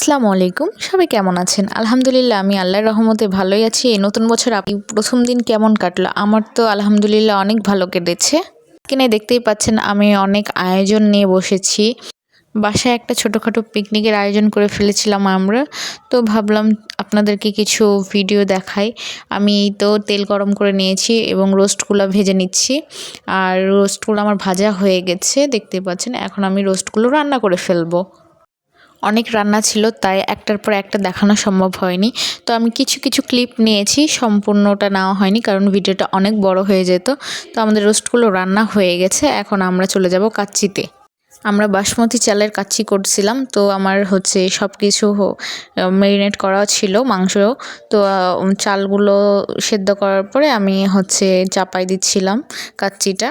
আসসালামু আলাইকুম। সবাই কেমন আছেন? আলহামদুলিল্লাহ আমি আল্লাহর রহমতে ভালোই আছি। এই নতুন বছর আপনি প্রথম দিন কেমন কাটলো? আমার তো আলহামদুলিল্লাহ অনেক ভালো কেটেছে। এখানে দেখতেই পাচ্ছেন আমি অনেক আয়োজন নিয়ে বসেছি। বাসায় একটা ছোটোখাটো পিকনিকের আয়োজন করে ফেলেছিলাম আমরা। তো ভাবলাম আপনাদেরকে কিছু ভিডিও দেখাই। আমি তো তেল গরম করে নিয়েছি এবং রোস্টগুলো ভেজে নিচ্ছি। আর রোস্টগুলো আমার ভাজা হয়ে গেছে দেখতেই পাচ্ছেন। এখন আমি রোস্টগুলো রান্না করে ফেলবো। অনেক রান্না ছিল তাই একটার পর একটা দেখানো সম্ভব হয়নি। তো আমি কিছু কিছু ক্লিপ নিয়েছি, সম্পূর্ণটা নেওয়া হয়নি কারণ ভিডিওটা অনেক বড় হয়ে যেত। তো আমাদের রোস্টগুলো রান্না হয়ে গেছে, এখন আমরা চলে যাব কাচ্চিতে। আমরা বাসমতি চালের কাচ্চি করছিলাম, তো আমার হচ্ছে সব কিছু ম্যারিনেট করা ছিল মাংস। তো চালগুলো সেদ্ধ করার পরে আমি হচ্ছে চাপাই দিচ্ছিলাম কাচ্চিটা।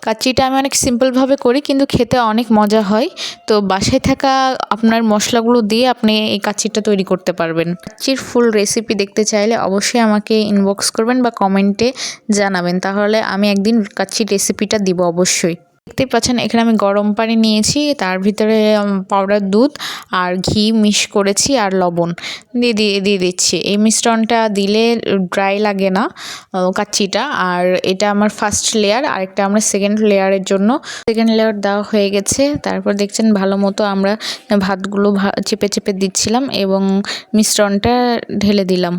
কাচ্চিটা আমি অনেক সিম্পলভাবে করি কিন্তু খেতে অনেক মজা হয়। তো বাসায় থাকা আপনার মশলাগুলো দিয়ে আপনি এই কাচ্চিটা তৈরি করতে পারবেন। কাচ্চির ফুল রেসিপি দেখতে চাইলে অবশ্যই আমাকে ইনবক্স করবেন বা কমেন্টে জানাবেন, তাহলে আমি একদিন কাচ্চির রেসিপিটা দিব অবশ্যই। দেখতেই পাচ্ছেন এখানে আমি গরম পানি নিয়েছি, তার ভিতরে পাউডার দুধ আর ঘি মিক্স করেছি আর লবণ দিয়ে দিচ্ছি। এই মিশ্রণটা দিলে ড্রাই লাগে না কাচ্চিটা। আর এটা আমার ফার্স্ট লেয়ার, আরেকটা আমরা সেকেন্ড লেয়ারের জন্য। সেকেন্ড লেয়ার দেওয়া হয়ে গেছে, তারপর দেখছেন ভালো মতো আমরা ভাতগুলো চেপে চেপে দিচ্ছিলাম এবং মিশ্রণটা ঢেলে দিলাম।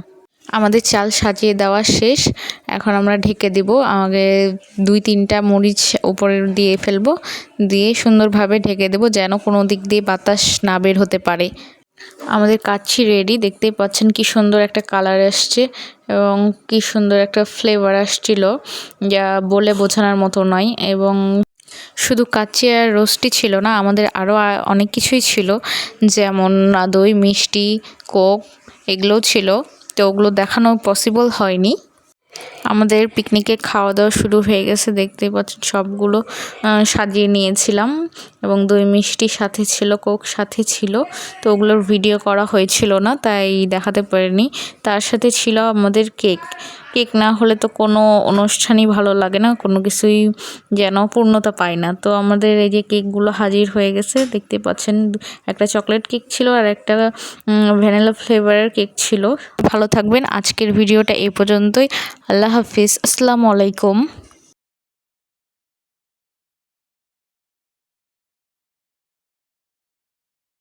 আমাদের চাল সাজিয়ে দেওয়া শেষ, এখন আমরা ঢেকে দিব। আগে 2-3টা মরিচ উপরে দিয়ে ফেলবো, দিয়ে সুন্দরভাবে ঢেকে দেব যেন কোনো দিক দিয়ে বাতাস না বের হতে পারে। আমাদের কাচ্চি রেডি, দেখতেই পাচ্ছেন কি সুন্দর একটা কালার আসছে এবং কি সুন্দর একটা ফ্লেভার আসছিল, যা বলে বোঝানোর মতো নয়। এবং শুধু কাচ্চি আর রোস্টই ছিল না, আমাদের আরও অনেক কিছুই ছিল, যেমন দই, মিষ্টি, কোক এগুলোও ছিল। তো ওগুলো দেখানো পসিবল হয়নি। আমাদের পিকনিকে খাওয়া দাওয়া শুরু হয়ে গেছে, দেখতেই পাচ্ছেন সবগুলো সাজিয়ে নিয়েছিলাম এবং দই মিষ্টি সাথে ছিল, কোক সাথে ছিল। তো ওগুলোর ভিডিও করা হয়েছিল না তাই দেখাতে পারিনি। তার সাথে ছিল আমাদের কেক। কেক না হলে তো কোনো অনুষ্ঠানই ভালো লাগে না, কোনো কিছুই যেন পূর্ণতা পায় না। তো আমাদের এই যে কেকগুলো হাজির হয়ে গেছে, দেখতে পাচ্ছেন একটা চকলেট কেক ছিল আর একটা ভ্যানিলা ফ্লেভারের কেক ছিল। ভালো থাকবেন, আজকের ভিডিওটা এই পর্যন্তই। আল্লাহ হাফিজ, আসসালামু আলাইকুম।